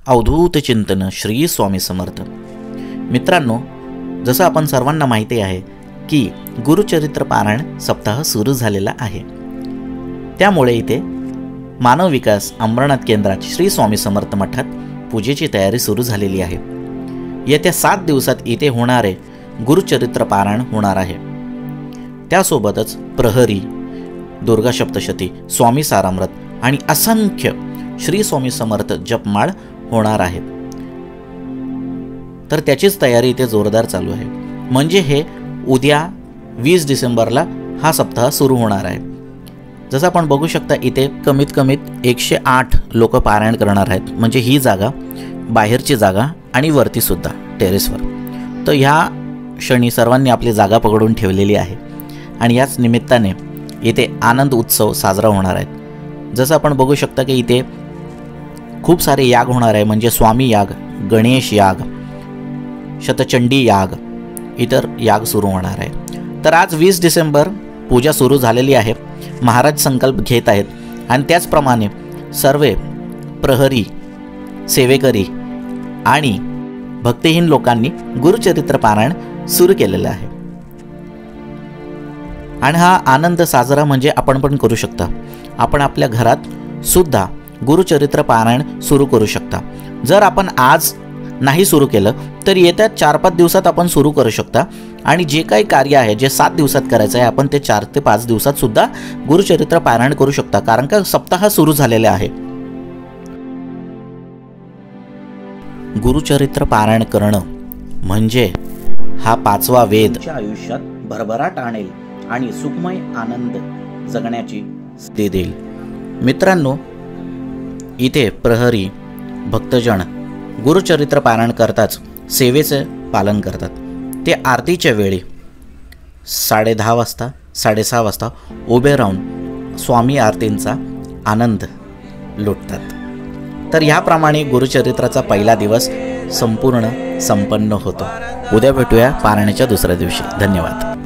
अवधूत चिंतन श्री स्वामी समर्थ. मित्रांनो, जसं आपण सर्वांना माहिती आहे की गुरुचरित्र पारायण सप्ताह सुरू झालेला आहे. त्यामुळे इथे मानव विकास अंबरनाथ केंद्रात श्री स्वामी समर्थ मठात पूजेची तयारी सुरू झालेली आहे. येत्या 7 दिवसात इथे होणारे गुरुचरित्र पारायण होणार आहे. त्यासोबतच प्रहरी, दुर्गा सप्तशती, स्वामी सारामृत आणि असंख्य श्री स्वामी समर्थ जपमाळ होणार आहेत. तर त्याचीच तयारी इथे जोरदार चालू आहे. म्हणजे हे उद्या 20 डिसेंबरला हा सप्ताह सुरू होणार आहे. जसं आपण बघू शकता इथे कमीत कमीत 108 लोक पारायण करणार आहेत. म्हणजे ही जागा, बाहेरची जागा आणि वरती सुद्धा टेरेसवर. तर ह्या क्षणी सर्वांनी आपली जागा पकडून ठेवलेली आहे आणि याच निमित्ताने इथे आनंद उत्सव साजरा होणार आहे. जसं आपण बघू शकता की इथे खूप सारे याग होणार आहे. म्हणजे स्वामी याग, गणेश याग, शतचंडी याग, इतर याग सुरू होणार आहे. तर आज 20 डिसेंबर पूजा सुरू झालेली आहे. महाराज संकल्प घेत आहेत आणि त्याचप्रमाणे सर्व प्रहरी, सेवेकरी आणि भक्तिहीन लोकांनी गुरुचरित्र पारायण सुरू केलेलं आहे. आणि हा आनंद साजरा म्हणजे आपण पण करू शकता. आपण आपल्या घरात सुद्धा गुरुचरित्र पारायण सुरू करू शकता. जर आपण आज नाही सुरू केलं तर येत्या 4-5 दिवसात आपण सुरू करू शकता. आणि जे काही कार्य आहे, जे 7 दिवसात करायचं आहे, आपण ते 4 ते 5 दिवसात सुद्धा गुरुचरित्र पारायण करू शकता. कारण का सप्ताह सुरू झालेले आहे. गुरुचरित्र पारायण करणं म्हणजे हा 5वा वेद आयुष्यात भरभराट आणेल आणि सुखमय आनंद जगण्याची संधी देईल. मित्रांनो, इथे प्रहरी, भक्तजन गुरुचरित्र पारायण करताच सेवेचे पालन करतात. ते आरतीच्या वेळी 10:30 वाजता, 6:30 वाजता उभे राहून स्वामी आरतींचा आनंद लुटतात. तर ह्याप्रमाणे गुरुचरित्राचा पहिला दिवस संपूर्ण संपन्न होतो. उद्या भेटूया पारायणाच्या दुसऱ्या दिवशी. धन्यवाद.